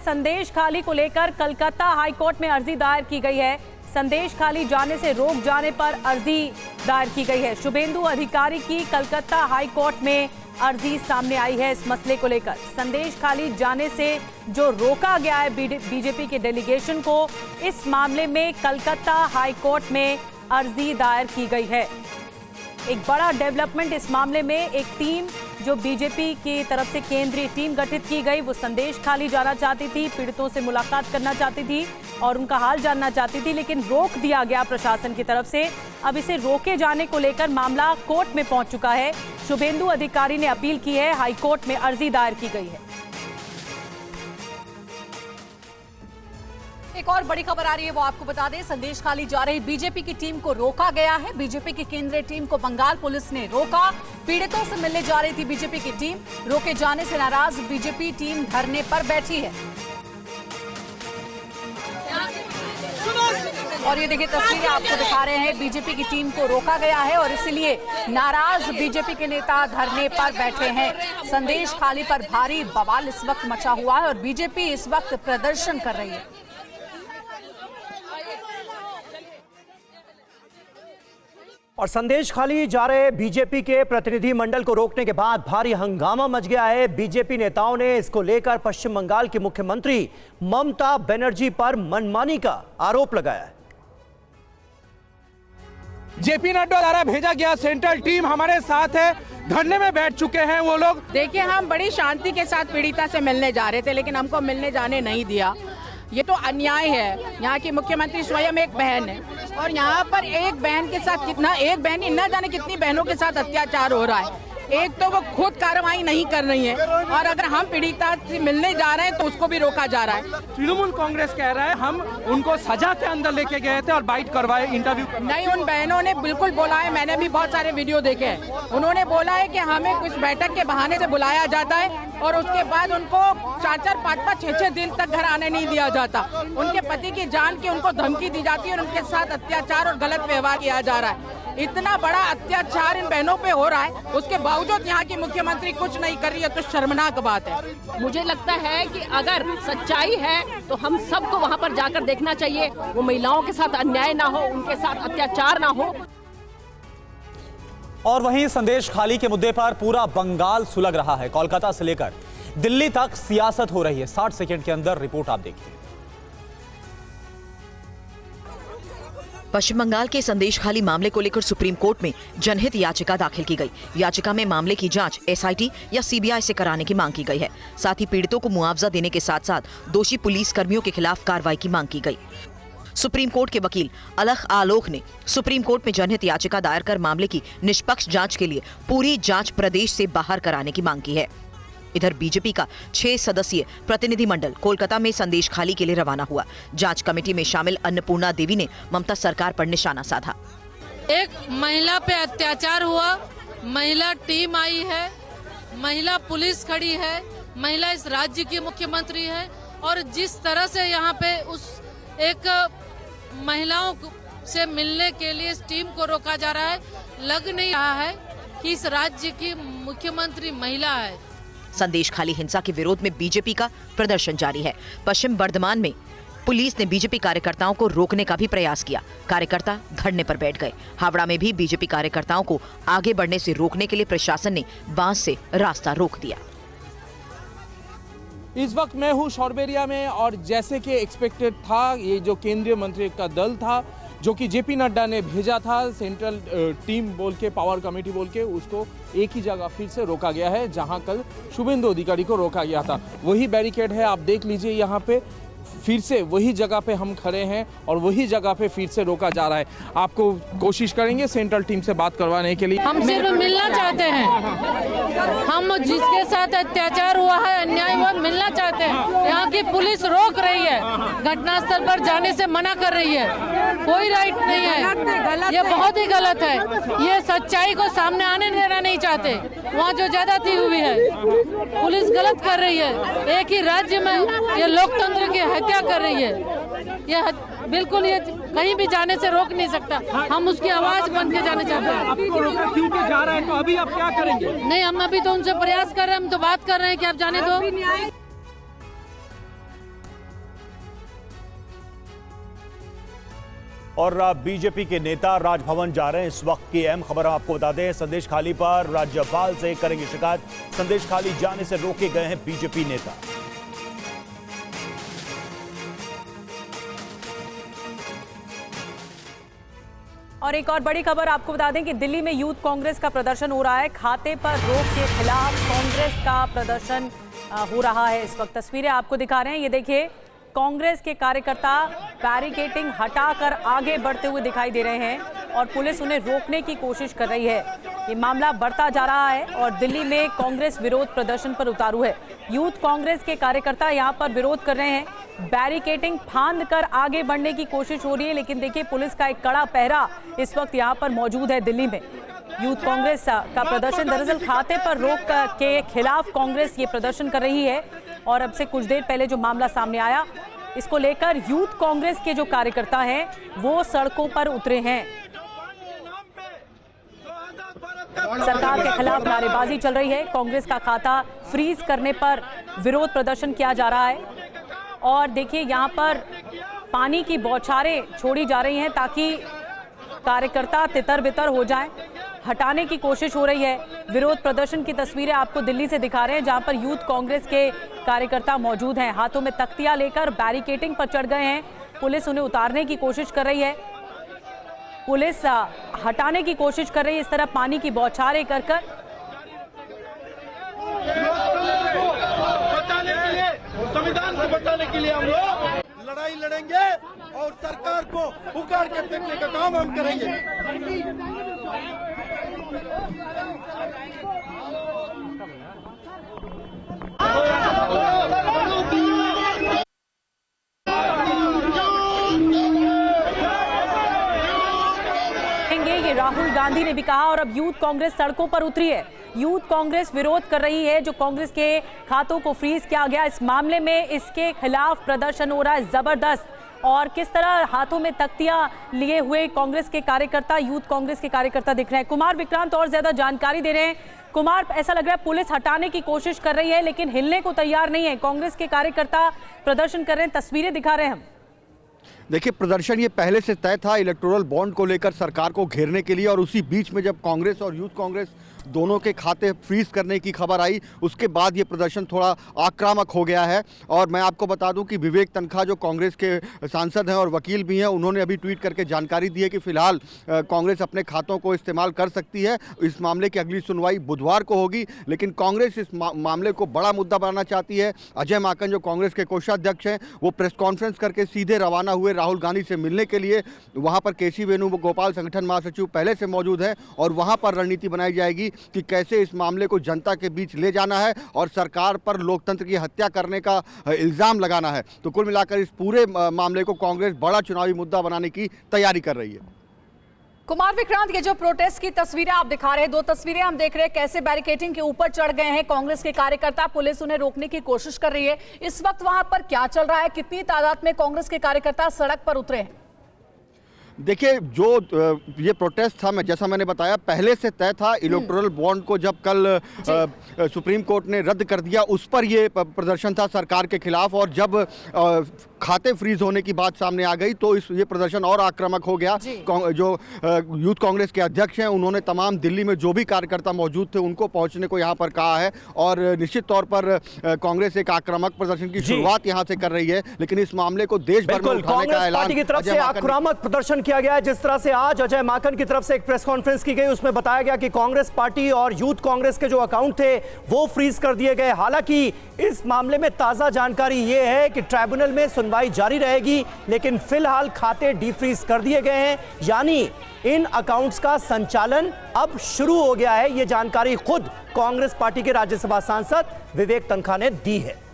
संदेश खाली को लेकर कलकत्ता हाईकोर्ट में अर्जी दायर की गई है। संदेश खाली जाने से रोक जाने पर अर्जी दायर की गई है। शुभेंदु अधिकारी की कलकत्ता हाईकोर्ट में अर्जी सामने आई है इस मसले को लेकर। संदेश खाली जाने से जो रोका गया है बीजेपी के डेलीगेशन को, इस मामले में कलकत्ता हाईकोर्ट में अर्जी दायर की गई है। एक बड़ा डेवलपमेंट इस मामले में, एक टीम जो बीजेपी की तरफ से केंद्रीय टीम गठित की गई, वो संदेश खाली जाना चाहती थी, पीड़ितों से मुलाकात करना चाहती थी और उनका हाल जानना चाहती थी, लेकिन रोक दिया गया प्रशासन की तरफ से। अब इसे रोके जाने को लेकर मामला कोर्ट में पहुंच चुका है। शुभेंदु अधिकारी ने अपील की है, हाईकोर्ट में अर्जी दायर की गई है। एक और बड़ी खबर आ रही है, वो आपको बता दें। संदेश खाली जा रही बीजेपी की टीम को रोका गया है। बीजेपी की केंद्रीय टीम को बंगाल पुलिस ने रोका। पीड़ितों से मिलने जा रही थी बीजेपी की टीम। रोके जाने से नाराज बीजेपी टीम धरने पर बैठी है। और ये देखिए तस्वीरें आपको दिखा रहे हैं, बीजेपी की टीम को रोका गया है और इसलिए नाराज बीजेपी के नेता धरने पर बैठे हैं। संदेश खाली पर भारी बवाल इस वक्त मचा हुआ है और बीजेपी इस वक्त प्रदर्शन कर रही है। और संदेश खाली जा रहे बीजेपी के प्रतिनिधि मंडल को रोकने के बाद भारी हंगामा मच गया है। बीजेपी नेताओं ने इसको लेकर पश्चिम बंगाल की मुख्यमंत्री ममता बनर्जी पर मनमानी का आरोप लगाया है। जेपी नड्डा द्वारा भेजा गया सेंट्रल टीम हमारे साथ है, धरने में बैठ चुके हैं वो लोग। देखिए, हम बड़ी शांति के साथ पीड़िता से मिलने जा रहे थे, लेकिन हमको मिलने जाने नहीं दिया। ये तो अन्याय है। यहाँ की मुख्यमंत्री स्वयं एक बहन है और यहाँ पर एक बहन के साथ एक बहन ही न जाने कितनी बहनों के साथ अत्याचार हो रहा है। एक तो वो खुद कार्रवाई नहीं कर रही है और अगर हम पीड़िता से मिलने जा रहे हैं तो उसको भी रोका जा रहा है। तृणमूल कांग्रेस कह रहा है हम उनको सजा के अंदर लेके गए थे और बाइट करवाए, इंटरव्यू नहीं। उन बहनों ने बिल्कुल बोला है, मैंने भी बहुत सारे वीडियो देखे हैं। उन्होंने बोला है कि हमें कुछ बैठक के बहाने से बुलाया जाता है और उसके बाद उनको 4-4, 5-5, 6-6 दिन तक घर आने नहीं दिया जाता। उनके पति की जान की उनको धमकी दी जाती है और उनके साथ अत्याचार और गलत व्यवहार किया जा रहा है। इतना बड़ा अत्याचार इन बहनों पे हो रहा है, उसके बावजूद यहाँ की मुख्यमंत्री कुछ नहीं कर रही है, तो शर्मनाक बात है। मुझे लगता है कि अगर सच्चाई है तो हम सबको वहाँ पर जाकर देखना चाहिए। वो महिलाओं के साथ अन्याय ना हो, उनके साथ अत्याचार ना हो। और वहीं संदेश खाली के मुद्दे पर पूरा बंगाल सुलग रहा है। कोलकाता से लेकर दिल्ली तक सियासत हो रही है। 60 सेकंड के अंदर रिपोर्ट आप देखिए। पश्चिम बंगाल के संदेश खाली मामले को लेकर सुप्रीम कोर्ट में जनहित याचिका दाखिल की गई। याचिका में मामले की जांच एसआईटी या सीबीआई से कराने की मांग की गई है। साथ ही पीड़ितों को मुआवजा देने के साथ साथ दोषी पुलिस कर्मियों के खिलाफ कार्रवाई की मांग की गई। सुप्रीम कोर्ट के वकील अलख आलोक ने सुप्रीम कोर्ट में जनहित याचिका दायर कर मामले की निष्पक्ष जांच के लिए पूरी जांच प्रदेश से बाहर कराने की मांग की है। इधर बीजेपी का 6 सदस्यीय प्रतिनिधिमंडल कोलकाता में संदेश खाली के लिए रवाना हुआ। जांच कमेटी में शामिल अन्नपूर्णा देवी ने ममता सरकार पर निशाना साधा। एक महिला पे अत्याचार हुआ, महिला टीम आई है, महिला पुलिस खड़ी है, महिला इस राज्य की मुख्यमंत्री है और जिस तरह से यहाँ पे उस एक महिलाओं से मिलने के लिए इस टीम को रोका जा रहा है, लग नहीं रहा है कि इस राज्य की मुख्यमंत्री महिला है। संदेश खाली हिंसा के विरोध में बीजेपी का प्रदर्शन जारी है। पश्चिम बर्धमान में पुलिस ने बीजेपी कार्यकर्ताओं को रोकने का भी प्रयास किया। कार्यकर्ता धरने पर बैठ गए। हावड़ा में भी बीजेपी कार्यकर्ताओं को आगे बढ़ने से रोकने के लिए प्रशासन ने बांस से रास्ता रोक दिया। इस वक्त मैं हूँ शॉर्बेरिया में और जैसे कि एक्सपेक्टेड था, ये जो केंद्रीय मंत्री का दल था जो कि जेपी नड्डा ने भेजा था सेंट्रल टीम बोल के, पावर कमेटी बोल के, उसको एक ही जगह फिर से रोका गया है जहां कल शुभेंदु अधिकारी को रोका गया था। वही बैरिकेड है, आप देख लीजिए यहाँ पे फिर से वही जगह पे हम खड़े हैं और वही जगह पे फिर से रोका जा रहा है। आपको कोशिश करेंगे सेंट्रल टीम से बात करवाने के लिए। हम सिर्फ मिलना चाहते हैं। हम जिसके साथ अत्याचार हुआ है, अन्याय हुआ, मिलना चाहते हैं। यहाँ की पुलिस रोक रही है, घटनास्थल पर जाने से मना कर रही है। कोई राइट नहीं है, ये बहुत ही गलत है। ये सच्चाई को सामने आने देना नहीं चाहते। वहाँ जो ज्यादती हुई है, पुलिस गलत कर रही है। एक ही राज्य में ये लोकतंत्र की हत्या कर रही है। ये बिल्कुल ये कहीं भी जाने से रोक नहीं सकता। हम उसकी आवाज बन के जाने चाहते हैं। आपको रोका क्योंकि जा रहा है, तो अभी आप क्या करेंगे? नहीं, हम अभी तो उनसे प्रयास कर रहे हैं, हम तो बात कर रहे हैं कि आप जाने दो। और बीजेपी के नेता राजभवन जा रहे हैं। इस वक्त की अहम खबर हम आपको बता दें, संदेश खाली पर राज्यपाल से करेंगे शिकायत। संदेश खाली जाने से रोके गए हैं बीजेपी नेता। और एक और बड़ी खबर आपको बता दें कि दिल्ली में यूथ कांग्रेस का प्रदर्शन हो रहा है। खाते पर रोक के खिलाफ कांग्रेस का प्रदर्शन हो रहा है। इस वक्त तस्वीरें आपको दिखा रहे हैं, ये देखिए, कांग्रेस के कार्यकर्ता बैरिकेडिंग हटाकर आगे बढ़ते हुए दिखाई दे रहे हैं और पुलिस उन्हें रोकने की कोशिश कर रही है। ये मामला बढ़ता जा रहा है और दिल्ली में कांग्रेस विरोध प्रदर्शन पर उतारू है। यूथ कांग्रेस के कार्यकर्ता यहां पर विरोध कर रहे हैं, बैरिकेडिंग फांद कर आगे बढ़ने की कोशिश हो रही है, लेकिन देखिए पुलिस का एक कड़ा पहरा इस वक्त यहां पर मौजूद है दिल्ली में। यूथ कांग्रेस का प्रदर्शन, दरअसल खाते पर रोक के खिलाफ कांग्रेस ये प्रदर्शन कर रही है और अब से कुछ देर पहले जो मामला सामने आया, इसको लेकर यूथ कांग्रेस के जो कार्यकर्ता हैं वो सड़कों पर उतरे हैं। सरकार के खिलाफ नारेबाजी चल रही है। कांग्रेस का खाता फ्रीज करने पर विरोध प्रदर्शन किया जा रहा है और देखिए यहाँ पर पानी की बौछारें छोड़ी जा रही हैं ताकि कार्यकर्ता तितर बितर हो जाएं। हटाने की कोशिश हो रही है। विरोध प्रदर्शन की तस्वीरें आपको दिल्ली से दिखा रहे हैं, जहां पर यूथ कांग्रेस के कार्यकर्ता मौजूद हैं। हाथों में तख्तियां लेकर बैरिकेडिंग पर चढ़ गए हैं। पुलिस उन्हें उतारने की कोशिश कर रही है, पुलिस हटाने की कोशिश कर रही है इस तरह पानी की बौछारें कर कर। संविधान को बचाने के लिए हम लोग लड़ाई लड़ेंगे और सरकार को उखाड़ के फेंकने का काम हम करेंगे। ये राहुल गांधी ने भी कहा और अब यूथ कांग्रेस सड़कों पर उतरी है। यूथ कांग्रेस विरोध कर रही है, जो कांग्रेस के खातों को फ्रीज किया गया इस मामले में, इसके खिलाफ प्रदर्शन हो रहा है जबरदस्त। और किस तरह हाथों में तख्तियां लिए हुए कांग्रेस के कार्यकर्ता, यूथ कांग्रेस के कार्यकर्ता दिख रहे हैं। कुमार विक्रांत और ज्यादा जानकारी दे रहे हैं। कुमार, ऐसा लग रहा है पुलिस हटाने की कोशिश कर रही है लेकिन हिलने को तैयार नहीं है। कांग्रेस के कार्यकर्ता प्रदर्शन कर रहे हैं, तस्वीरें दिखा रहे हैं हम। देखिए, प्रदर्शन ये पहले से तय था इलेक्टोरल बॉन्ड को लेकर सरकार को घेरने के लिए, और उसी बीच में जब कांग्रेस और यूथ कांग्रेस दोनों के खाते फ्रीज करने की खबर आई, उसके बाद ये प्रदर्शन थोड़ा आक्रामक हो गया है। और मैं आपको बता दूं कि विवेक तनखा जो कांग्रेस के सांसद हैं और वकील भी हैं, उन्होंने अभी ट्वीट करके जानकारी दी है कि फिलहाल कांग्रेस अपने खातों को इस्तेमाल कर सकती है। इस मामले की अगली सुनवाई बुधवार को होगी, लेकिन कांग्रेस इस मामले को बड़ा मुद्दा बनाना चाहती है। अजय माकन जो कांग्रेस के कोषाध्यक्ष हैं, वो प्रेस कॉन्फ्रेंस करके सीधे रवाना हुए राहुल गांधी से मिलने के लिए। वहाँ पर केसी वेणुगोपाल संगठन महासचिव पहले से मौजूद हैं और वहाँ पर रणनीति बनाई जाएगी कि कैसे इस मामले को जनता के बीच ले जाना है और सरकार पर लोकतंत्र की हत्या करने का इल्जाम लगाना है। तो कुल मिलाकर इस पूरे मामले को कांग्रेस बड़ा चुनावी मुद्दा बनाने की तैयारी कर रही है। कुमार विक्रांत, ये जो प्रोटेस्ट की तस्वीरें आप दिखा रहे हैं, दो तस्वीरें हम देख रहे हैं कैसे बैरिकेडिंग के ऊपर चढ़ गए हैं कांग्रेस के कार्यकर्ता, पुलिस उन्हें रोकने की कोशिश कर रही है। इस वक्त वहां पर क्या चल रहा है, कितनी तादाद में कांग्रेस के कार्यकर्ता सड़क पर उतरे हैं? देखिए, जो ये प्रोटेस्ट था, जैसा मैंने बताया, पहले से तय था। इलेक्टोरल बॉन्ड को जब कल सुप्रीम कोर्ट ने रद्द कर दिया, उस पर ये प्रदर्शन था सरकार के खिलाफ। और जब खाते फ्रीज होने की बात सामने आ गई तो ये प्रदर्शन और आक्रामक हो गया। जो यूथ कांग्रेस के अध्यक्ष हैं, उन्होंने तमाम दिल्ली में जो भी कार्यकर्ता मौजूद थे उनको पहुंचने को यहाँ पर कहा है और निश्चित तौर पर कांग्रेस एक आक्रामक प्रदर्शन की शुरुआत यहाँ से कर रही है। लेकिन इस मामले को देश भर में उठाने का ऐलान की तरफ से आक्रामक प्रदर्शन किया गया है। जिस तरह से आज अजय माकन की तरफ से एक प्रेस कॉन्फ्रेंस की गई, उसमें बताया गया कि कांग्रेस पार्टी और यूथ कांग्रेस के जो अकाउंट थे वो फ्रीज कर दिए गए। हालांकि इस मामले में ताजा जानकारी यह है कि ट्राइब्यूनल में सुनवाई जारी रहेगी, लेकिन फिलहाल खाते डीफ्रीज कर दिए गए हैं, यानी इन अकाउंट्स का संचालन अब शुरू हो गया है। यह जानकारी खुद कांग्रेस पार्टी के राज्यसभा सांसद विवेक तनखा ने दी है।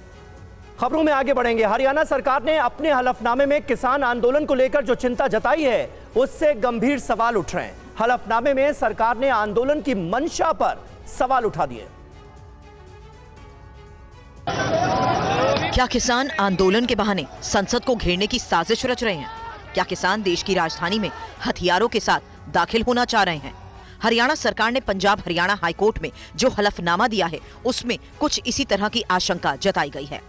खबरों में आगे बढ़ेंगे। हरियाणा सरकार ने अपने हलफनामे में किसान आंदोलन को लेकर जो चिंता जताई है, उससे गंभीर सवाल उठ रहे हैं। हलफनामे में सरकार ने आंदोलन की मंशा पर सवाल उठा दिए। क्या किसान आंदोलन के बहाने संसद को घेरने की साजिश रच रहे हैं? क्या किसान देश की राजधानी में हथियारों के साथ दाखिल होना चाह रहे हैं? हरियाणा सरकार ने पंजाब हरियाणा हाईकोर्ट में जो हलफनामा दिया है, उसमें कुछ इसी तरह की आशंका जताई गई है।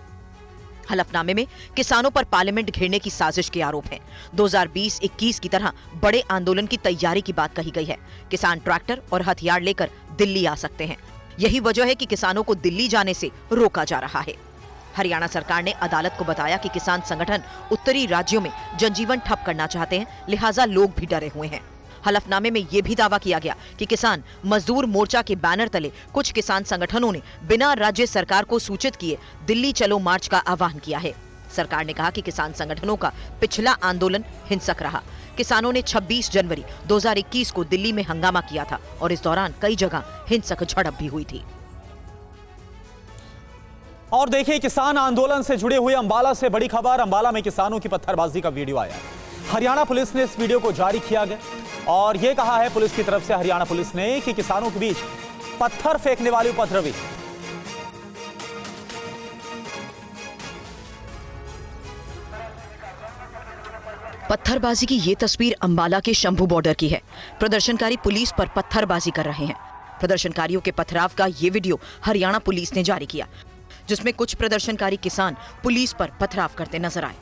हलफनामे में किसानों पर पार्लियामेंट घेरने की साजिश के आरोप हैं। 2020-21 की तरह बड़े आंदोलन की तैयारी की बात कही गई है। किसान ट्रैक्टर और हथियार लेकर दिल्ली आ सकते हैं। यही वजह है कि किसानों को दिल्ली जाने से रोका जा रहा है। हरियाणा सरकार ने अदालत को बताया कि किसान संगठन उत्तरी राज्यों में जनजीवन ठप करना चाहते हैं, लिहाजा लोग भी डरे हुए हैं। हलफनामे में यह भी दावा किया गया कि किसान मजदूर मोर्चा के बैनर तले कुछ किसान संगठनों ने बिना राज्य सरकार को सूचित किए दिल्ली चलो मार्च का आह्वान किया है। सरकार ने कहा कि किसान संगठनों का पिछला आंदोलन हिंसक रहा। किसानों ने 26 जनवरी 2021 को दिल्ली में हंगामा किया था और इस दौरान कई जगह हिंसक झड़प भी हुई थी। और देखिए, किसान आंदोलन से जुड़े हुए अंबाला से बड़ी खबर। अंबाला में किसानों की पत्थरबाजी का वीडियो आया। हरियाणा पुलिस ने इस वीडियो को जारी किया गया और यह कहा है पुलिस की तरफ से, हरियाणा पुलिस ने, कि किसानों के बीच पत्थर फेंकने वाले उपद्रवी पत्थरबाजी की ये तस्वीर अंबाला के शंभू बॉर्डर की है। प्रदर्शनकारी पुलिस पर पत्थरबाजी कर रहे हैं। प्रदर्शनकारियों के पथराव का ये वीडियो हरियाणा पुलिस ने जारी किया, जिसमें कुछ प्रदर्शनकारी किसान पुलिस पर पथराव करते नजर आए।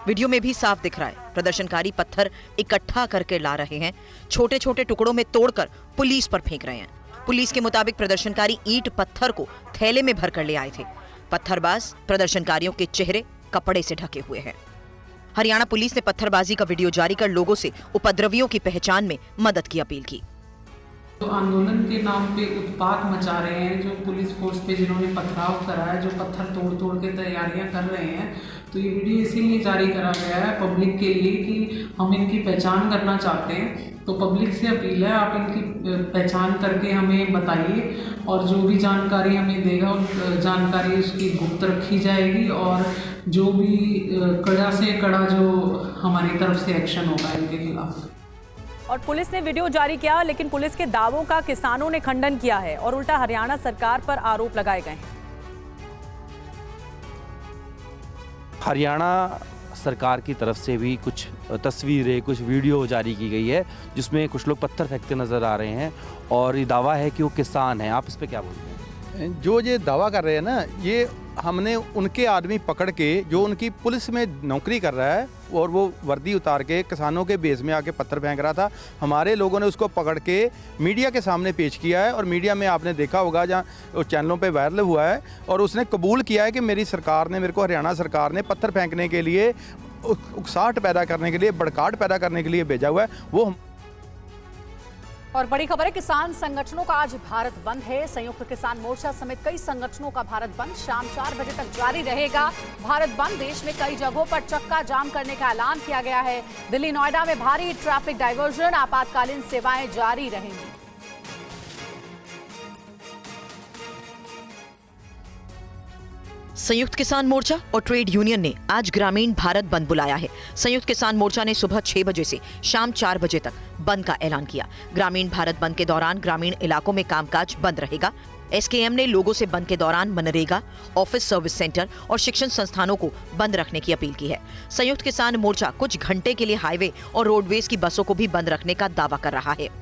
वीडियो में भी साफ दिख रहा है प्रदर्शनकारी पत्थर इकट्ठा करके ला रहे हैं, छोटे छोटे टुकड़ों में तोड़कर पुलिस पर फेंक रहे हैं। पुलिस के मुताबिक प्रदर्शनकारी ईंट पत्थर को थैले में भरकर ले आए थे। पत्थरबाज प्रदर्शनकारियों के चेहरे कपड़े से ढके हुए हैं। हरियाणा पुलिस ने पत्थरबाजी का वीडियो जारी कर लोगों से उपद्रवियों की पहचान में मदद की अपील की। तो आंदोलन के नाम पे उत्पात मचा रहे हैं जो पुलिस फोर्स पे, जिन्होंने पथराव करा है, जो पत्थर तोड़ तोड़ के तैयारियां कर रहे हैं, तो ये वीडियो इसीलिए जारी करा गया है पब्लिक के लिए कि हम इनकी पहचान करना चाहते हैं। तो पब्लिक से अपील है, आप इनकी पहचान करके हमें बताइए और जो भी जानकारी हमें देगा उन जानकारी उसकी गुप्त रखी जाएगी और जो भी कड़ा से कड़ा जो हमारी तरफ से एक्शन होगा इनके खिलाफ। और पुलिस ने वीडियो जारी किया, लेकिन पुलिस के दावों का किसानों ने खंडन किया है और उल्टा हरियाणा सरकार पर आरोप लगाए गए हैं। हरियाणा सरकार की तरफ से भी कुछ तस्वीरें, कुछ वीडियो जारी की गई है जिसमें कुछ लोग पत्थर फेंकते नज़र आ रहे हैं और ये दावा है कि वो किसान हैं। आप इस पे क्या बोलते हैं? जो ये दावा कर रहे हैं ना, ये हमने उनके आदमी पकड़ के, जो उनकी पुलिस में नौकरी कर रहा है और वो वर्दी उतार के किसानों के बेस में आके पत्थर फेंक रहा था, हमारे लोगों ने उसको पकड़ के मीडिया के सामने पेश किया है और मीडिया में आपने देखा होगा जहाँ चैनलों पे वायरल हुआ है और उसने कबूल किया है कि मेरी सरकार ने, मेरे को हरियाणा सरकार ने पत्थर फेंकने के लिए, उकसाहट पैदा करने के लिए, भड़काहट पैदा करने के लिए भेजा हुआ है। वो और बड़ी खबर है, किसान संगठनों का आज भारत बंद है। संयुक्त किसान मोर्चा समेत कई संगठनों का भारत बंद शाम 4 बजे तक जारी रहेगा। भारत बंद देश में कई जगहों पर चक्का जाम करने का ऐलान किया गया है। दिल्ली, नोएडा में भारी ट्रैफिक डायवर्जन, आपातकालीन सेवाएं जारी रहेंगी। संयुक्त किसान मोर्चा और ट्रेड यूनियन ने आज ग्रामीण भारत बंद बुलाया है। संयुक्त किसान मोर्चा ने सुबह 6 बजे से शाम 4 बजे तक बंद का ऐलान किया। ग्रामीण भारत बंद के दौरान ग्रामीण इलाकों में कामकाज बंद रहेगा। एसकेएम ने लोगों से बंद के दौरान मनरेगा, ऑफिस सर्विस सेंटर और शिक्षण संस्थानों को बंद रखने की अपील की है। संयुक्त किसान मोर्चा कुछ घंटे के लिए हाईवे और रोडवेज की बसों को भी बंद रखने का दावा कर रहा है।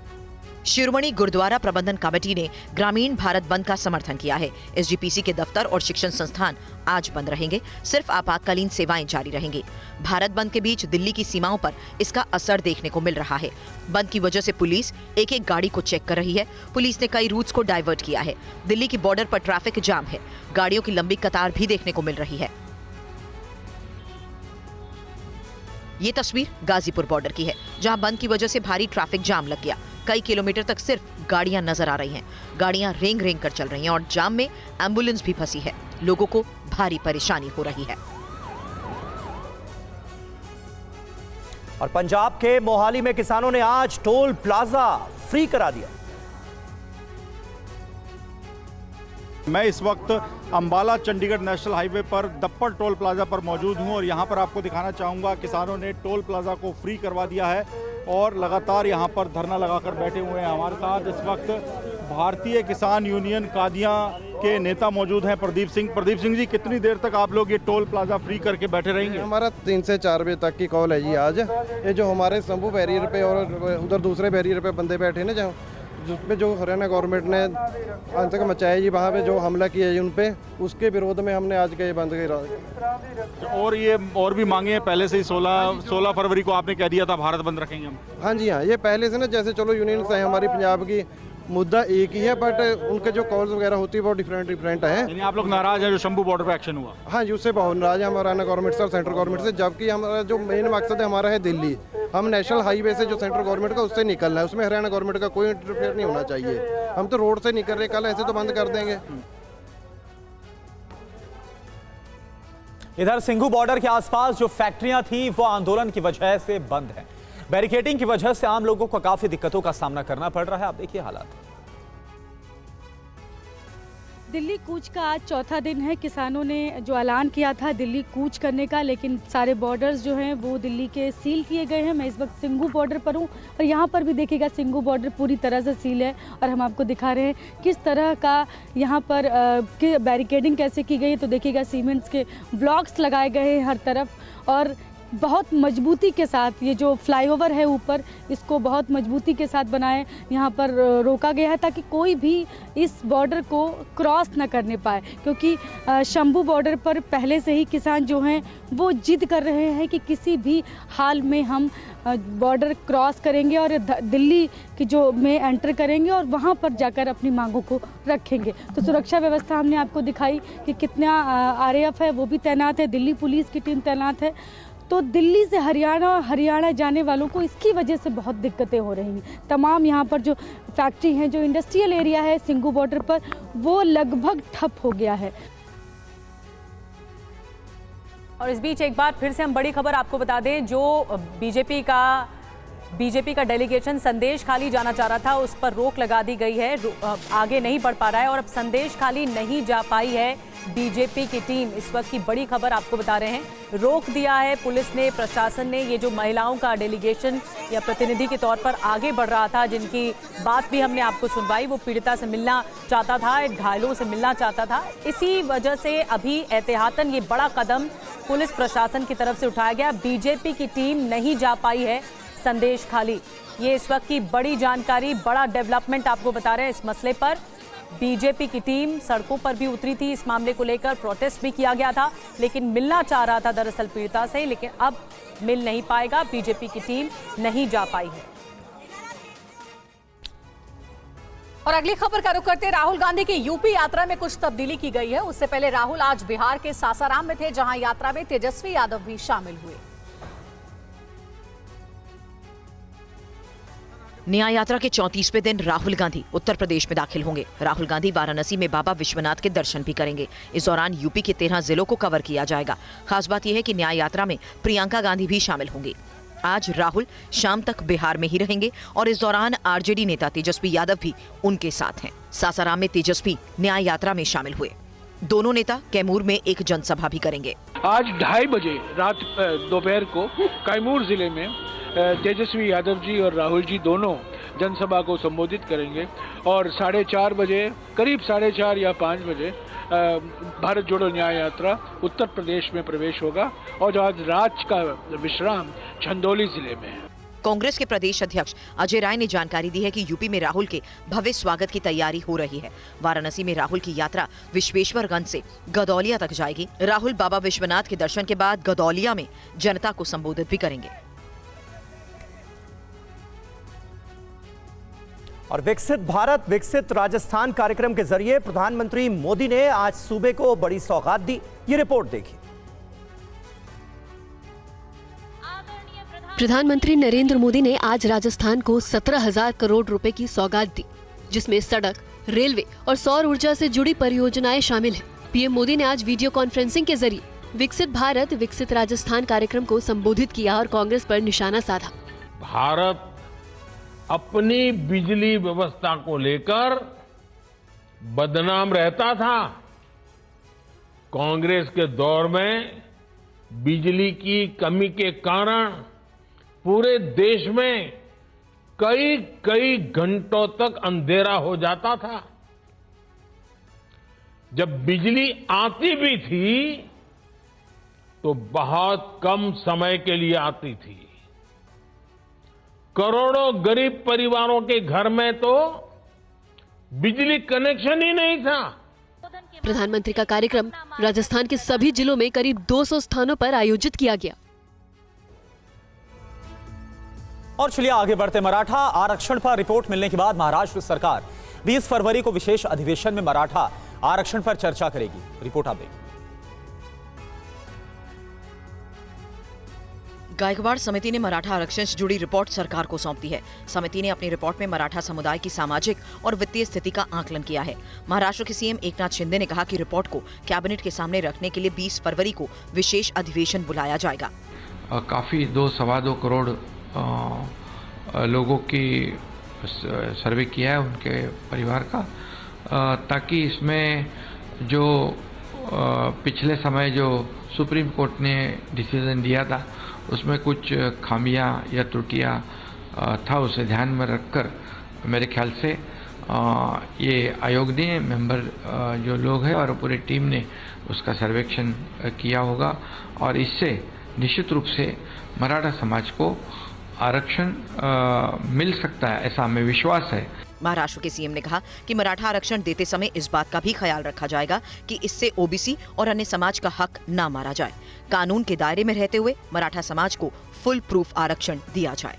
शिरोमणि गुरुद्वारा प्रबंधन कमेटी ने ग्रामीण भारत बंद का समर्थन किया है। एसजीपीसी के दफ्तर और शिक्षण संस्थान आज बंद रहेंगे, सिर्फ आपातकालीन सेवाएं जारी रहेंगी। भारत बंद के बीच दिल्ली की सीमाओं पर इसका असर देखने को मिल रहा है। बंद की वजह से पुलिस एक एक गाड़ी को चेक कर रही है। पुलिस ने कई रूट्स को डाइवर्ट किया है। दिल्ली की बॉर्डर पर ट्रैफिक जाम है। गाड़ियों की लंबी कतार भी देखने को मिल रही है। ये तस्वीर गाजीपुर बॉर्डर की है, जहां बंद की वजह से भारी ट्रैफिक जाम लग गया। कई किलोमीटर तक सिर्फ गाड़ियां नजर आ रही हैं। गाड़ियां रेंग रेंग कर चल रही हैं और जाम में एम्बुलेंस भी फंसी है। लोगों को भारी परेशानी हो रही है। और पंजाब के मोहाली में किसानों ने आज टोल प्लाजा फ्री करा दिया। मैं इस वक्त अंबाला चंडीगढ़ नेशनल हाईवे पर दप्पड़ टोल प्लाजा पर मौजूद हूं और यहां पर आपको दिखाना चाहूंगा, किसानों ने टोल प्लाजा को फ्री करवा दिया है और लगातार यहां पर धरना लगाकर बैठे हुए हैं। हमारे साथ इस वक्त भारतीय किसान यूनियन कादियां के नेता मौजूद हैं, प्रदीप सिंह। प्रदीप सिंह जी, कितनी देर तक आप लोग ये टोल प्लाजा फ्री करके बैठे रहेंगे? हमारा 3 से 4 बजे तक की कॉल है जी। आज ये जो हमारे शंभू बैरियर पे और उधर दूसरे बैरियर पे बंदे बैठे ना, जहाँ जिसमें जो हरियाणा गवर्नमेंट ने आतंक मचाया जी, वहाँ पे जो हमला किया जी उन पे, उसके विरोध में हमने आज का ये बंद करा। और ये और भी मांगे हैं पहले से ही 16 फरवरी को आपने कह दिया था भारत बंद रखेंगे हम। हाँ जी हाँ, ये पहले से ना, जैसे चलो यूनियन है हमारी पंजाब की, मुद्दा एक ही है, बट उनके जो कॉल्स वगैरह होती है वो डिफरेंट है। यानी आप लोग नाराज हैं जो शंभू बॉर्डर पे एक्शन हुआ? हाँ जी, उससे बहुत नाराज है हरियाणा गवर्नमेंट से और सेंट्रल गवर्नमेंट से, जबकि हमारा जो मेन मकसद है हमारा है दिल्ली। हम नेशनल हाईवे से जो सेंट्रल गवर्नमेंट का उससे निकलना है, उसमें हरियाणा गवर्नमेंट का कोई इंटरफेयर नहीं होना चाहिए। हम तो रोड से निकल रहे, कल ऐसे तो बंद कर देंगे। इधर सिंघू बॉर्डर के आसपास जो फैक्ट्रियां थी वो आंदोलन की वजह से बंद हैं। बैरिकेडिंग की वजह से आम लोगों को काफी दिक्कतों का सामना करना पड़ रहा है। आप देखिए हालात। दिल्ली कूच का आज चौथा दिन है। किसानों ने जो ऐलान किया था दिल्ली कूच करने का, लेकिन सारे बॉर्डर्स जो हैं वो दिल्ली के सील किए गए हैं। मैं इस वक्त सिंघू बॉर्डर पर हूँ और यहाँ पर भी देखिएगा सिंघू बॉर्डर पूरी तरह से सील है और हम आपको दिखा रहे हैं किस तरह का यहाँ पर बैरिकेडिंग कैसे की गई है। तो देखिएगा सीमेंट्स के ब्लॉक्स लगाए गए हैं हर तरफ और बहुत मजबूती के साथ ये जो फ्लाईओवर है ऊपर, इसको बहुत मजबूती के साथ बनाए यहाँ पर रोका गया है ताकि कोई भी इस बॉर्डर को क्रॉस न करने पाए, क्योंकि शंभू बॉर्डर पर पहले से ही किसान जो हैं वो जिद कर रहे हैं कि किसी भी हाल में हम बॉर्डर क्रॉस करेंगे और दिल्ली की जो में एंटर करेंगे और वहाँ पर जाकर अपनी मांगों को रखेंगे। तो सुरक्षा व्यवस्था हमने आपको दिखाई कि कितना आरएएफ है वो भी तैनात है, दिल्ली पुलिस की टीम तैनात है। तो दिल्ली से हरियाणा जाने वालों को इसकी वजह से बहुत दिक्कतें हो रही हैं। तमाम यहाँ पर जो फैक्ट्री हैं, जो इंडस्ट्रियल एरिया है सिंघू बॉर्डर पर, वो लगभग ठप हो गया है। और इस बीच एक बार फिर से हम बड़ी खबर आपको बता दें, जो बीजेपी का डेलीगेशन संदेश खाली जाना चाह रहा था, उस पर रोक लगा दी गई है। आगे नहीं बढ़ पा रहा है और अब संदेश खाली नहीं जा पाई है बीजेपी की टीम। इस वक्त की बड़ी खबर आपको बता रहे हैं, रोक दिया है पुलिस ने, प्रशासन ने। ये जो महिलाओं का डेलीगेशन या प्रतिनिधि के तौर पर आगे बढ़ रहा था, जिनकी बात भी हमने आपको सुनवाई, वो पीड़िता से मिलना चाहता था, घायलों से मिलना चाहता था। इसी वजह से अभी एहतियातन ये बड़ा कदम पुलिस प्रशासन की तरफ से उठाया गया। बीजेपी की टीम नहीं जा पाई है संदेश खाली। ये इस वक्त की बड़ी जानकारी, बड़ा डेवलपमेंट आपको बता रहे हैं इस मसले पर। बीजेपी की टीम सड़कों पर भी उतरी थी, इस मामले को लेकर प्रोटेस्ट भी किया गया था, लेकिन मिलना चाह रहा था दरअसल पीड़िता से, लेकिन अब मिल नहीं पाएगा। बीजेपी की टीम नहीं जा पाई है। और अगली खबर का रुख करते, राहुल गांधी की यूपी यात्रा में कुछ तब्दीली की गई है। उससे पहले राहुल आज बिहार के सासाराम में थे, जहां यात्रा में तेजस्वी यादव भी शामिल हुए। न्याय यात्रा के 34वें दिन राहुल गांधी उत्तर प्रदेश में दाखिल होंगे। राहुल गांधी वाराणसी में बाबा विश्वनाथ के दर्शन भी करेंगे। इस दौरान यूपी के 13 जिलों को कवर किया जाएगा। खास बात यह है कि न्याय यात्रा में प्रियंका गांधी भी शामिल होंगी। आज राहुल शाम तक बिहार में ही रहेंगे और इस दौरान आरजेडी नेता तेजस्वी यादव भी उनके साथ हैं। सासाराम में तेजस्वी न्याय यात्रा में शामिल हुए। दोनों नेता कैमूर में एक जनसभा भी करेंगे। आज 2:30 बजे दोपहर को कैमूर जिले में तेजस्वी यादव जी और राहुल जी दोनों जनसभा को संबोधित करेंगे और 4:30 बजे, करीब 4:30 या 5 बजे भारत जोड़ो न्याय यात्रा उत्तर प्रदेश में प्रवेश होगा और आज रात का विश्राम चंदौली जिले में है। कांग्रेस के प्रदेश अध्यक्ष अजय राय ने जानकारी दी है कि यूपी में राहुल के भव्य स्वागत की तैयारी हो रही है। वाराणसी में राहुल की यात्रा विश्वेश्वरगंज से गदौलिया तक जाएगी। राहुल बाबा विश्वनाथ के दर्शन के बाद गदौलिया में जनता को संबोधित भी करेंगे। और विकसित भारत विकसित राजस्थान कार्यक्रम के जरिए प्रधानमंत्री मोदी ने आज सूबे को बड़ी सौगात दी। ये रिपोर्ट देखिए। प्रधानमंत्री नरेंद्र मोदी ने आज राजस्थान को 17,000 करोड़ रुपए की सौगात दी, जिसमें सड़क, रेलवे और सौर ऊर्जा से जुड़ी परियोजनाएं शामिल हैं। पीएम मोदी ने आज वीडियो कॉन्फ्रेंसिंग के जरिए विकसित भारत विकसित राजस्थान कार्यक्रम को संबोधित किया और कांग्रेस पर निशाना साधा। भारत अपनी बिजली व्यवस्था को लेकर बदनाम रहता था। कांग्रेस के दौर में बिजली की कमी के कारण पूरे देश में कई घंटों तक अंधेरा हो जाता था। जब बिजली आती भी थी तो बहुत कम समय के लिए आती थी। करोड़ों गरीब परिवारों के घर में तो बिजली कनेक्शन ही नहीं था। प्रधानमंत्री का कार्यक्रम राजस्थान के सभी जिलों में करीब 200 स्थानों पर आयोजित किया गया। और चलिए आगे बढ़ते। मराठा आरक्षण पर रिपोर्ट मिलने के बाद महाराष्ट्र सरकार 20 फरवरी को विशेष अधिवेशन में मराठा आरक्षण पर चर्चा करेगी। रिपोर्ट आप देखिए। गायकवाड़ समिति ने मराठा आरक्षण से जुड़ी रिपोर्ट सरकार को सौंप दी है। समिति ने अपनी रिपोर्ट में मराठा समुदाय की सामाजिक और वित्तीय स्थिति का आकलन किया है। महाराष्ट्र के सीएम एकनाथ शिंदे ने कहा कि रिपोर्ट को कैबिनेट के सामने रखने के लिए 20 फरवरी को विशेष अधिवेशन बुलाया जाएगा। काफी 2-2.25 करोड़ लोगों की सर्वे किया है उनके परिवार का, ताकि इसमें जो पिछले समय जो सुप्रीम कोर्ट ने डिसीजन दिया था उसमें कुछ खामियां या त्रुटियां था, उसे ध्यान में रखकर मेरे ख्याल से ये आयोग ने मेंबर जो लोग हैं और पूरी टीम ने उसका सर्वेक्षण किया होगा और इससे निश्चित रूप से मराठा समाज को आरक्षण मिल सकता है, ऐसा हमें विश्वास है। महाराष्ट्र के सीएम ने कहा कि मराठा आरक्षण देते समय इस बात का भी ख्याल रखा जाएगा कि इससे ओबीसी और अन्य समाज का हक ना मारा जाए। कानून के दायरे में रहते हुए मराठा समाज को फुल प्रूफ आरक्षण दिया जाए।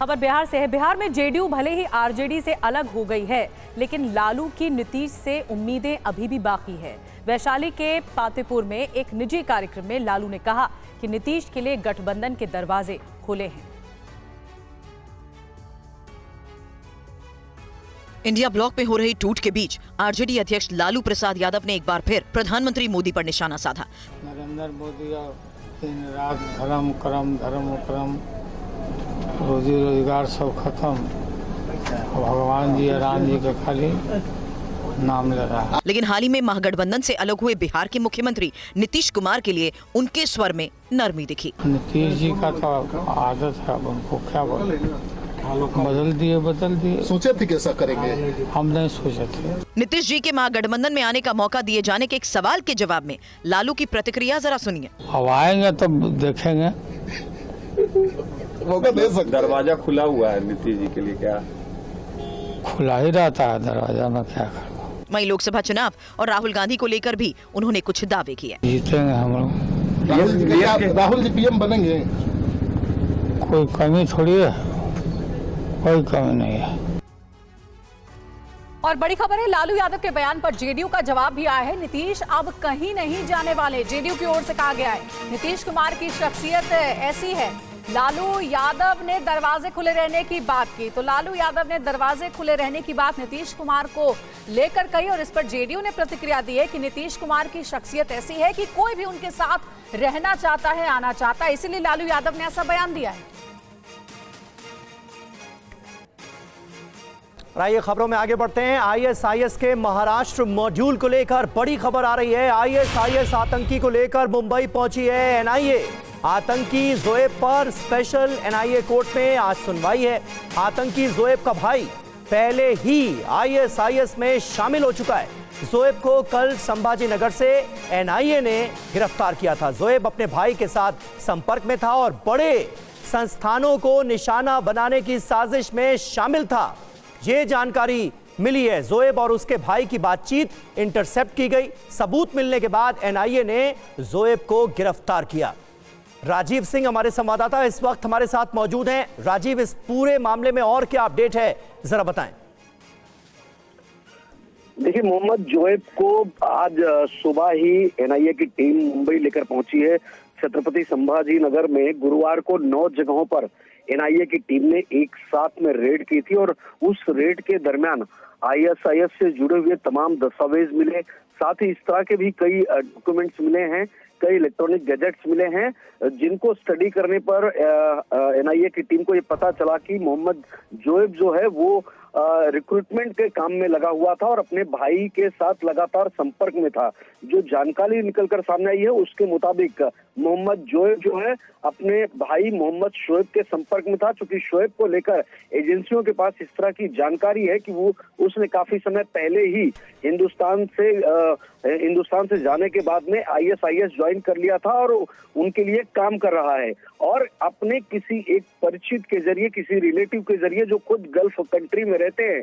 खबर बिहार से है। बिहार में जेडीयू भले ही आरजेडी से अलग हो गई है, लेकिन लालू की नीतीश से उम्मीदें अभी भी बाकी है। वैशाली के पातेपुर में एक निजी कार्यक्रम में लालू ने कहा कि नीतीश के लिए गठबंधन के दरवाजे खुले हैं। इंडिया ब्लॉक में हो रही टूट के बीच आरजेडी अध्यक्ष लालू प्रसाद यादव ने एक बार फिर प्रधानमंत्री मोदी पर निशाना साधा। नरेंद्र मोदी दिन रात धर्म करम रोजी रोजगार सब खत्म, भगवान जी राम जी का खाली नाम ले रहा है। लेकिन हाल ही में महागठबंधन से अलग हुए बिहार के मुख्यमंत्री नीतीश कुमार के लिए उनके स्वर में नरमी दिखी। नीतीश जी का तो आदत है, उनको क्या बोले, बदल दिए। सोचे थे कैसा करेंगे, हम नहीं सोचे थे। नीतीश जी के महागठबंधन में आने का मौका दिए जाने के एक सवाल के जवाब में लालू की प्रतिक्रिया जरा सुनिए। अब आएंगे तो देखेंगे, मौका दे सकते। दरवाजा खुला हुआ है नीतीश जी के लिए, क्या खुला ही रहता है दरवाजा में, क्या कर। वहीं लोकसभा चुनाव और राहुल गांधी को लेकर भी उन्होंने कुछ दावे किए। जीतेंगे हम लोग। राहुल जी पीएम बनेंगे, कोई कमी थोड़ी है, कोई कमी नहीं है। और बड़ी खबर है, लालू यादव के बयान पर जेडीयू का जवाब भी आया है। नीतीश अब कहीं नहीं जाने वाले, जेडीयू की ओर से कहा गया है। नीतीश कुमार की शख्सियत ऐसी है। लालू यादव ने दरवाजे खुले रहने की बात की, तो लालू यादव ने दरवाजे खुले रहने की बात नीतीश कुमार को लेकर कही और इस पर जेडीयू ने प्रतिक्रिया दी है कि नीतीश कुमार की शख्सियत ऐसी है कि कोई भी उनके साथ रहना चाहता है, आना चाहता है, इसीलिए लालू यादव ने ऐसा बयान दिया है। आइए खबरों में आगे बढ़ते हैं। आईएसआईएस के महाराष्ट्र मॉड्यूल को लेकर बड़ी खबर आ रही है। आईएसआईएस आतंकी को लेकर मुंबई पहुंची है एनआईए। आतंकी जोएब पर स्पेशल एनआईए कोर्ट में आज सुनवाई है। आतंकी जोएब का भाई पहले ही आईएसआईएस में शामिल हो चुका है। जोएब को कल संभाजी नगर से एनआईए ने गिरफ्तार किया था। जोएब अपने भाई के साथ संपर्क में था और बड़े संस्थानों को निशाना बनाने की साजिश में शामिल था, ये जानकारी मिली है। जोएब और उसके भाई की बातचीत इंटरसेप्ट की गई। सबूत मिलने के बाद एनआईए ने जोएब को गिरफ्तार किया। राजीव सिंह हमारे संवाददाता इस वक्त हमारे साथ मौजूद हैं। राजीव, इस पूरे मामले में और क्या अपडेट है, जरा बताएं। देखिए, मोहम्मद जोएब को आज सुबह ही एनआईए की टीम मुंबई लेकर पहुंची है। छत्रपति संभाजी नगर में गुरुवार को 9 जगहों पर एनआईए की टीम ने एक साथ में रेड की थी और उस रेड के दरमियान आईएसआईएस से जुड़े हुए तमाम दस्तावेज मिले, साथ ही इस तरह के भी कई डॉक्यूमेंट्स मिले हैं, कई इलेक्ट्रॉनिक गैजेट्स मिले हैं, जिनको स्टडी करने पर एनआईए की टीम को ये पता चला कि मोहम्मद जोएब जो है वो रिक्रूटमेंट के काम में लगा हुआ था और अपने भाई के साथ लगातार संपर्क में था। जो जानकारी निकलकर सामने आई है उसके मुताबिक मोहम्मद जोएब जो है अपने भाई मोहम्मद शोएब के संपर्क में था, क्योंकि शोएब को लेकर एजेंसियों के पास इस तरह की जानकारी है कि वो उसने काफी समय पहले ही हिंदुस्तान से जाने के बाद में आईएसआईएस ज्वाइन ज्वाइन कर लिया था और उनके लिए काम कर रहा है। और अपने किसी एक परिचित के जरिए, किसी रिलेटिव के जरिए जो खुद गल्फ कंट्री में रहते हैं,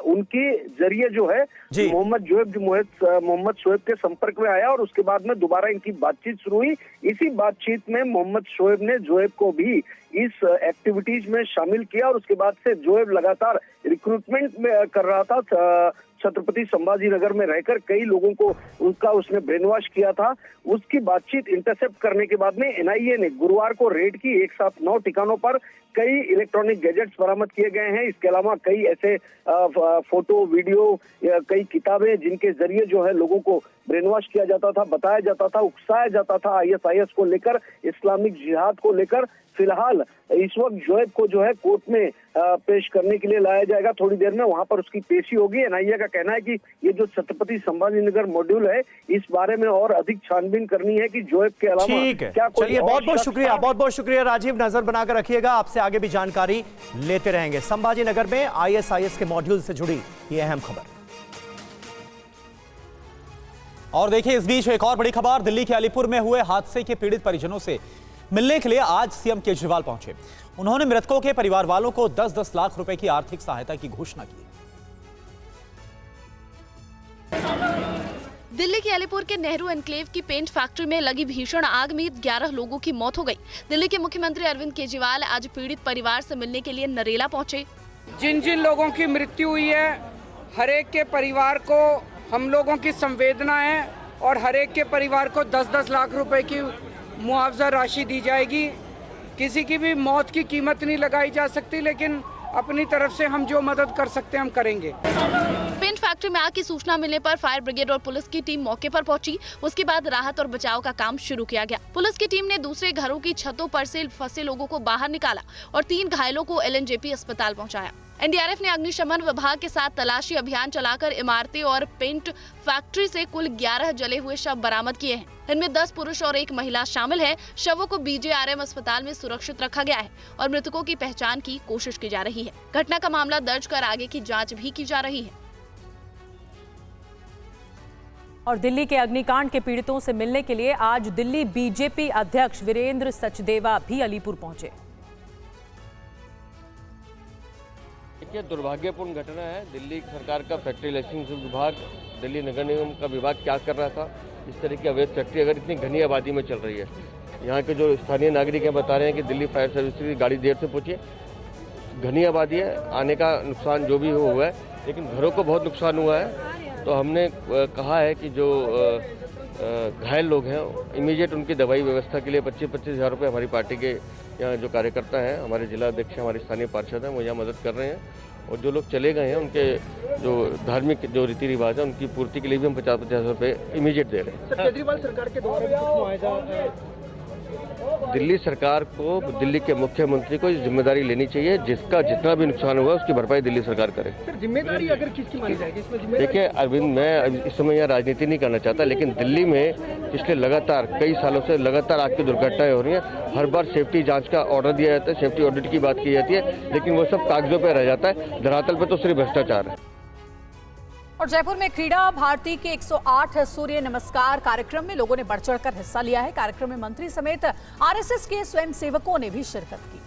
उनके जरिए जो है मोहम्मद शोएब के संपर्क में आया और उसके बाद में दोबारा इनकी बातचीत शुरू हुई। इसी बातचीत में मोहम्मद शोएब ने जोएब को भी इस एक्टिविटीज में शामिल किया और उसके बाद से जोएब लगातार रिक्रूटमेंट में कर रहा था। छत्रपति संभाजी नगर में रहकर कई लोगों को उसने ब्रेन वॉश किया था। उसकी बातचीत इंटरसेप्ट करने के बाद में एनआईए ने गुरुवार को रेड की। एक साथ 9 ठिकानों पर कई इलेक्ट्रॉनिक गैजेट्स बरामद किए गए हैं। इसके अलावा कई ऐसे फोटो, वीडियो, कई किताबें जिनके जरिए जो है लोगों को ब्रेन वॉश किया जाता था, बताया जाता था, उकसाया जाता था आईएसआईएस को लेकर, इस्लामिक जिहाद को लेकर। फिलहाल इस वक्त जोएब को जो है कोर्ट में पेश करने के लिए लाया जाएगा। थोड़ी देर में वहां पर उसकी पेशी होगी। एनआईए का कहना है कि ये जो छत्रपति संभाजी नगर मॉड्यूल है, इस बारे में और अधिक छानबीन करनी है कि जोएब के अलावा क्या कोई। चलिए, बहुत बहुत शुक्रिया राजीव। नजर बनाकर रखिएगा, आपसे आगे भी जानकारी लेते रहेंगे। संभाजी नगर में आईएसआईएस के मॉड्यूल से जुड़ी ये अहम खबर। और देखिए, इस बीच एक और बड़ी खबर। दिल्ली के अलीपुर में हुए हादसे के पीड़ित परिजनों से मिलने के लिए आज सीएम केजरीवाल पहुंचे। उन्होंने मृतकों के परिवार वालों को 10-10 लाख रुपए की आर्थिक सहायता की घोषणा की। दिल्ली के अलीपुर के नेहरू एनक्लेव की पेंट फैक्ट्री में लगी भीषण आग में 11 लोगों की मौत हो गई। दिल्ली के मुख्यमंत्री अरविंद केजरीवाल आज पीड़ित परिवार से मिलने के लिए नरेला पहुंचे। जिन जिन लोगों की मृत्यु हुई है, हर एक के परिवार को हम लोगों की संवेदना है और हर एक के परिवार को 10-10 लाख रुपए की मुआवजा राशि दी जाएगी। किसी की भी मौत की कीमत नहीं लगाई जा सकती, लेकिन अपनी तरफ से हम जो मदद कर सकते हैं हम करेंगे। पेंट फैक्ट्री में आग की सूचना मिलने पर फायर ब्रिगेड और पुलिस की टीम मौके पर पहुंची। उसके बाद राहत और बचाव का काम शुरू किया गया। पुलिस की टीम ने दूसरे घरों की छतों पर से फंसे लोगों को बाहर निकाला और 3 घायलों को एलएनजेपी अस्पताल पहुंचाया। एनडीआरएफ ने अग्निशमन विभाग के साथ तलाशी अभियान चलाकर इमारतें और पेंट फैक्ट्री से कुल 11 जले हुए शव बरामद किए हैं। इनमें 10 पुरुष और 1 महिला शामिल है। शवों को बीजेआरएम अस्पताल में सुरक्षित रखा गया है और मृतकों की पहचान की कोशिश की जा रही है। घटना का मामला दर्ज कर आगे की जांच भी की जा रही है। और दिल्ली के अग्निकांड के पीड़ितों से मिलने के लिए आज दिल्ली बीजेपी अध्यक्ष वीरेंद्र सचदेवा भी अलीपुर पहुंचे। देखिए, दुर्भाग्यपूर्ण घटना है। दिल्ली सरकार का फैक्ट्री लाइसेंस विभाग, दिल्ली नगर निगम का विभाग क्या कर रहा था। इस तरह की अवैध फैक्ट्री अगर इतनी घनी आबादी में चल रही है, यहाँ के जो स्थानीय नागरिक हैं बता रहे हैं कि दिल्ली फायर सर्विस की गाड़ी देर से पहुंची। घनी आबादी है, आने का नुकसान जो भी हुआ है, लेकिन घरों को बहुत नुकसान हुआ है। तो हमने कहा है कि जो घायल लोग हैं इमीडिएट उनकी दवाई व्यवस्था के लिए 25-25 हज़ार रुपये हमारी पार्टी के यहाँ जो कार्यकर्ता हैं, हमारे जिला अध्यक्ष, हमारे स्थानीय पार्षद हैं, वो यहाँ मदद कर रहे हैं। और जो लोग चले गए हैं उनके जो धार्मिक जो रीति रिवाज है उनकी पूर्ति के लिए भी हम 50-50 रुपये इमीडिएट दे रहे हैं। केजरीवाल सरकार के द्वारा भी कुछ मुआवजा दिल्ली सरकार को, दिल्ली के मुख्यमंत्री को जिम्मेदारी लेनी चाहिए। जिसका जितना भी नुकसान हुआ उसकी भरपाई दिल्ली सरकार करे। सर, जिम्मेदारी अगर किसकी मानी जाएगी इसमें? देखिए अरविंद, मैं इस समय यहाँ राजनीति नहीं करना चाहता, लेकिन दिल्ली में पिछले लगातार कई सालों से लगातार आग की दुर्घटनाएं हो रही हैं। हर बार सेफ्टी जांच का ऑर्डर दिया जाता है, सेफ्टी ऑडिट की बात की जाती है, लेकिन वो सब कागजों पर रह जाता है। धरातल पर तो सिर्फ भ्रष्टाचार है। और जयपुर में क्रीड़ा भारती के 108 सूर्य नमस्कार कार्यक्रम में लोगों ने बढ़ चढ़कर हिस्सा लिया है। कार्यक्रम में मंत्री समेत आरएसएस के स्वयंसेवकों ने भी शिरकत की।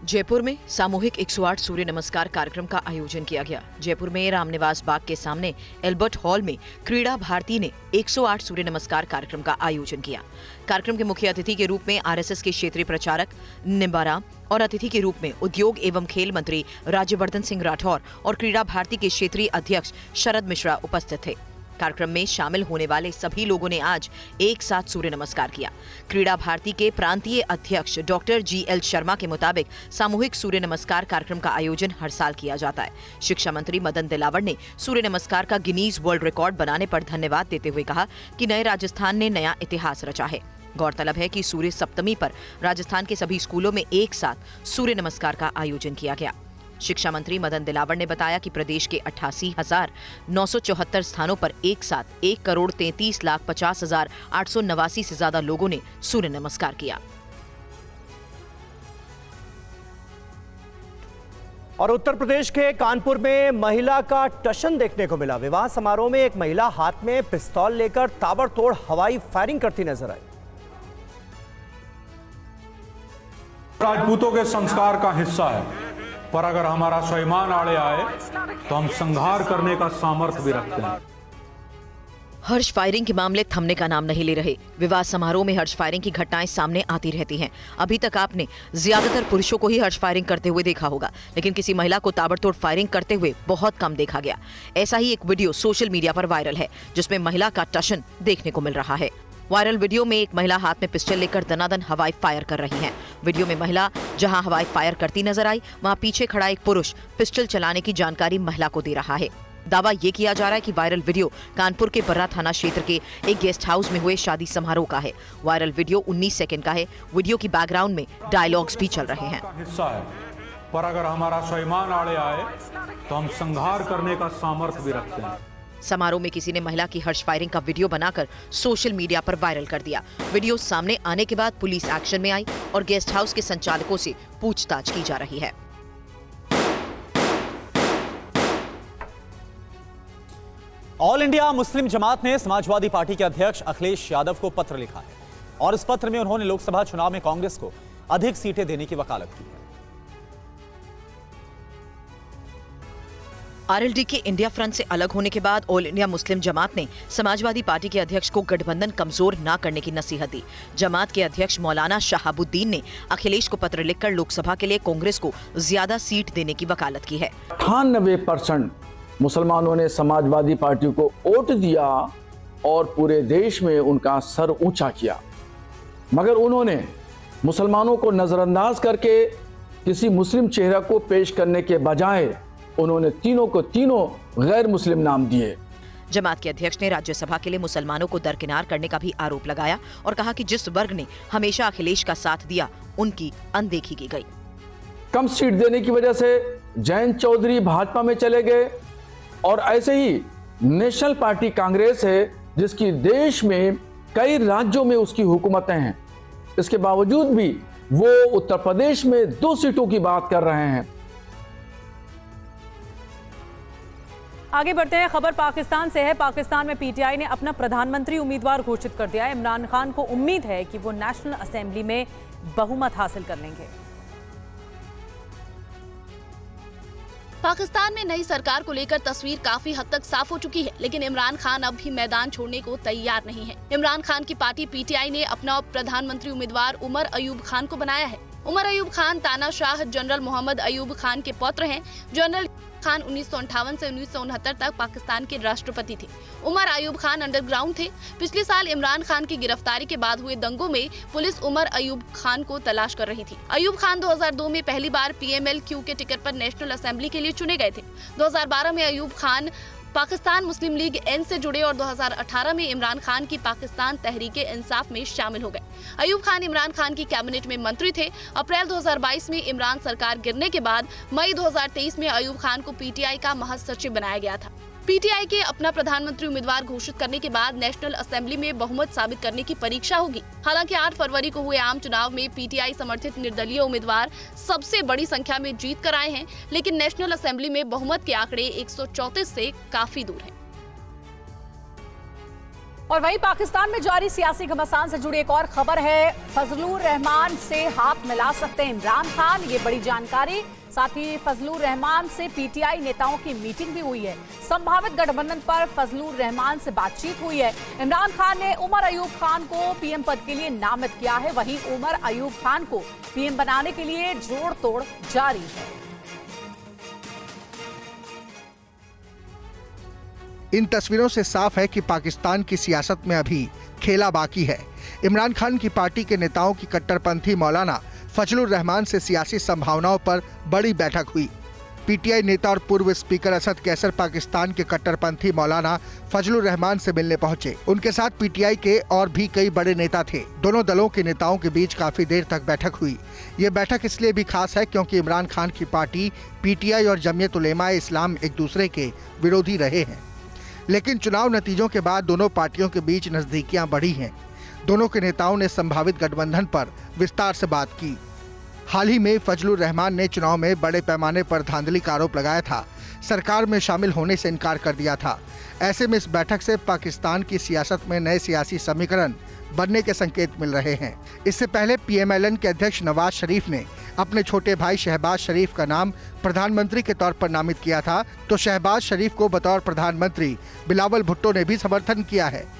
जयपुर में सामूहिक 108 सूर्य नमस्कार कार्यक्रम का आयोजन किया गया। जयपुर में रामनिवास बाग के सामने एल्बर्ट हॉल में क्रीड़ा भारती ने 108 सूर्य नमस्कार कार्यक्रम का आयोजन किया। कार्यक्रम के मुख्य अतिथि के रूप में आरएसएस के क्षेत्रीय प्रचारक निम्बाराम और अतिथि के रूप में उद्योग एवं खेल मंत्री राज्यवर्धन सिंह राठौर और क्रीड़ा भारती के क्षेत्रीय अध्यक्ष शरद मिश्रा उपस्थित थे। कार्यक्रम में शामिल होने वाले सभी लोगों ने आज एक साथ सूर्य नमस्कार किया। क्रीड़ा भारती के प्रांतीय अध्यक्ष डॉक्टर GL शर्मा के मुताबिक सामूहिक सूर्य नमस्कार कार्यक्रम का आयोजन हर साल किया जाता है। शिक्षा मंत्री मदन दिलावर ने सूर्य नमस्कार का गिनीज वर्ल्ड रिकॉर्ड बनाने पर धन्यवाद देते हुए कहा कि नए राजस्थान ने नया इतिहास रचा है। गौरतलब है कि सूर्य सप्तमी पर राजस्थान के सभी स्कूलों में एक साथ सूर्य नमस्कार का आयोजन किया गया। शिक्षा मंत्री मदन दिलावर ने बताया कि प्रदेश के 88,974 स्थानों पर एक साथ 1,33,50,889 से ज्यादा लोगों ने सूर्य नमस्कार किया। और उत्तर प्रदेश के कानपुर में महिला का टशन देखने को मिला। विवाह समारोह में एक महिला हाथ में पिस्तौल लेकर ताबड़तोड़ हवाई फायरिंग करती नजर आई। राजपूतों के संस्कार का हिस्सा है, पर अगर हमारा स्वाभिमान आड़े आए तो हम संहार करने का सामर्थ्य भी रखते हैं। हर्ष फायरिंग के मामले थमने का नाम नहीं ले रहे। विवाह समारोह में हर्ष फायरिंग की घटनाएं सामने आती रहती हैं। अभी तक आपने ज्यादातर पुरुषों को ही हर्ष फायरिंग करते हुए देखा होगा, लेकिन किसी महिला को ताबड़तोड़ फायरिंग करते हुए बहुत कम देखा गया। ऐसा ही एक वीडियो सोशल मीडिया पर वायरल है, जिसमें महिला का टशन देखने को मिल रहा है। वायरल वीडियो में एक महिला हाथ में पिस्टल लेकर दनादन हवाई फायर कर रही है। वीडियो में महिला जहां हवाई फायर करती नजर आई, वहां पीछे खड़ा एक पुरुष पिस्टल चलाने की जानकारी महिला को दे रहा है। दावा ये किया जा रहा है कि वायरल वीडियो कानपुर के बर्रा थाना क्षेत्र के एक गेस्ट हाउस में हुए शादी समारोह का है। वायरल वीडियो 19 सेकंड का है। वीडियो की बैकग्राउंड में डायलॉग्स भी चल रहे हैं। हिस्सा है, पर अगर हमारा स्वाभिमान आड़े आए तो हम संहार करने का सामर्थ्य भी रखते हैं। समारोह में किसी ने महिला की हर्ष फायरिंग का वीडियो बनाकर सोशल मीडिया पर वायरल कर दिया। वीडियो सामने आने के बाद पुलिस एक्शन में आई और गेस्ट हाउस के संचालकों से पूछताछ की जा रही है। ऑल इंडिया मुस्लिम जमात ने समाजवादी पार्टी के अध्यक्ष अखिलेश यादव को पत्र लिखा है और इस पत्र में उन्होंने लोकसभा चुनाव में कांग्रेस को अधिक सीटें देने की वकालत की है। आरएलडी के इंडिया फ्रंट से अलग होने के बाद ऑल इंडिया मुस्लिम जमात ने समाजवादी पार्टी के अध्यक्ष को गठबंधन कमजोर न करने की नसीहत दी। जमात के अध्यक्ष मौलाना शहाबुद्दीन ने अखिलेश को पत्र लिखकर लोकसभा के लिए कांग्रेस को ज्यादा सीट देने की वकालत की है। 98% मुसलमानों ने समाजवादी पार्टी को वोट दिया और पूरे देश में उनका सर ऊंचा किया, मगर उन्होंने मुसलमानों को नजरअंदाज करके किसी मुस्लिम चेहरा को पेश करने के बजाय उन्होंने तीनों को तीनों गैर मुस्लिम नाम दिए। जमात के अध्यक्ष ने राज्यसभा के लिए मुसलमानों को दरकिनार करने का भी आरोप लगाया और कहा कि जिस वर्ग ने हमेशा अखिलेश का साथ दिया, उनकी अनदेखी की गई। कम सीट देने की वजह से जयंत चौधरी भाजपा में चले गए और ऐसे ही नेशनल पार्टी कांग्रेस है, जिसकी देश में कई राज्यों में उसकी हुकूमतें हैं। इसके बावजूद भी वो उत्तर प्रदेश में 2 सीटों की बात कर रहे हैं। आगे बढ़ते हैं। खबर पाकिस्तान से है। पाकिस्तान में पीटीआई ने अपना प्रधानमंत्री उम्मीदवार घोषित कर दिया है। इमरान खान को उम्मीद है कि वो नेशनल असेंबली में बहुमत हासिल कर लेंगे। पाकिस्तान में नई सरकार को लेकर तस्वीर काफी हद तक साफ हो चुकी है, लेकिन इमरान खान अब भी मैदान छोड़ने को तैयार नहीं है। इमरान खान की पार्टी पीटीआई ने अपना प्रधानमंत्री उम्मीदवार उमर अयूब खान को बनाया है। उमर अयूब खान तानाशाह जनरल मोहम्मद अयूब खान के पौत्र हैं। जनरल खान 1958 से 1969 तक पाकिस्तान के राष्ट्रपति थे। उमर अयूब खान अंडरग्राउंड थे। पिछले साल इमरान खान की गिरफ्तारी के बाद हुए दंगों में पुलिस उमर अयूब खान को तलाश कर रही थी। अयूब खान 2002 में पहली बार पीएमएल-क्यू के टिकट पर नेशनल असेंबली के लिए चुने गए थे। 2012 में अयूब खान पाकिस्तान मुस्लिम लीग एन से जुड़े और 2018 में इमरान खान की पाकिस्तान तहरीके इंसाफ में शामिल हो गए। अयूब खान इमरान खान की कैबिनेट में मंत्री थे। अप्रैल 2022 में इमरान सरकार गिरने के बाद मई 2023 में अयूब खान को पीटीआई का महासचिव बनाया गया था। पीटीआई के अपना प्रधानमंत्री उम्मीदवार घोषित करने के बाद नेशनल असेंबली में बहुमत साबित करने की परीक्षा होगी। हालांकि 8 फरवरी को हुए आम चुनाव में पीटीआई समर्थित निर्दलीय उम्मीदवार सबसे बड़ी संख्या में जीत कर आए हैं, लेकिन नेशनल असेंबली में बहुमत के आंकड़े 134 से काफी दूर हैं। और वहीं पाकिस्तान में जारी सियासी घमासान से जुड़ी एक और खबर है। फजलुर रहमान से हाथ मिला सकते हैं इमरान खान, ये बड़ी जानकारी। साथ ही फजलुर रहमान से पीटीआई नेताओं की मीटिंग भी हुई है। संभावित गठबंधन पर फजलुर रहमान से बातचीत हुई है। इमरान खान ने उमर अयूब खान को पीएम पद के लिए नामित किया है। वहीं उमर अयूब खान को पीएम बनाने के लिए जोड़ तोड़ जारी है। इन तस्वीरों से साफ है कि पाकिस्तान की सियासत में अभी खेला बाकी है। इमरान खान की पार्टी के नेताओं की कट्टरपंथी मौलाना फजलुर रहमान से सियासी संभावनाओं पर बड़ी बैठक हुई। पीटीआई नेता और पूर्व स्पीकर असद कैसर पाकिस्तान के कट्टरपंथी मौलाना फजलुर रहमान से मिलने पहुंचे। उनके साथ पीटीआई के और भी कई बड़े नेता थे। दोनों दलों के नेताओं के बीच काफी देर तक बैठक हुई। ये बैठक इसलिए भी खास है क्योंकि इमरान खान की पार्टी पीटीआई और जमीयत उलेमा इस्लाम एक दूसरे के विरोधी रहे हैं, लेकिन चुनाव नतीजों के बाद दोनों पार्टियों के बीच नजदीकियां बढ़ी हैं। दोनों के नेताओं ने संभावित गठबंधन पर विस्तार से बात की। हाल ही में फजलुर रहमान ने चुनाव में बड़े पैमाने पर धांधली का आरोप लगाया था। सरकार में शामिल होने से इनकार कर दिया था। ऐसे में इस बैठक से पाकिस्तान की सियासत में नए सियासी समीकरण बनने के संकेत मिल रहे हैं। इससे पहले PMLN के अध्यक्ष नवाज शरीफ ने अपने छोटे भाई शहबाज शरीफ का नाम प्रधानमंत्री के तौर पर नामित किया था, तो शहबाज शरीफ को बतौर प्रधानमंत्री बिलावल भुट्टो ने भी समर्थन किया है।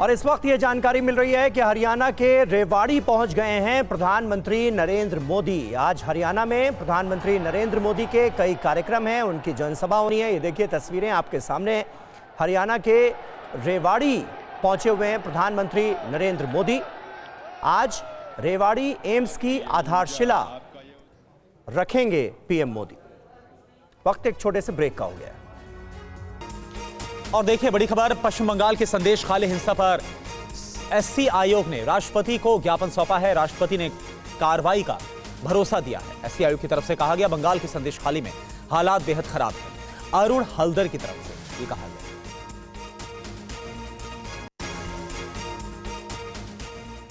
और इस वक्त ये जानकारी मिल रही है कि हरियाणा के रेवाड़ी पहुंच गए हैं प्रधानमंत्री नरेंद्र मोदी। आज हरियाणा में प्रधानमंत्री नरेंद्र मोदी के कई कार्यक्रम हैं, उनकी जनसभा होनी है। ये देखिए तस्वीरें आपके सामने, हरियाणा के रेवाड़ी पहुंचे हुए हैं प्रधानमंत्री नरेंद्र मोदी। आज रेवाड़ी एम्स की आधारशिला रखेंगे PM मोदी। वक्त एक छोटे से ब्रेक का हो गया। और देखिए बड़ी खबर, पश्चिम बंगाल के संदेश खाली हिंसा पर SC आयोग ने राष्ट्रपति को ज्ञापन सौंपा है। राष्ट्रपति ने कार्रवाई का भरोसा दिया है। SC आयोग की तरफ से कहा गया बंगाल के संदेश खाली में हालात बेहद खराब है। अरुण हल्दर की तरफ से ये कहा गया।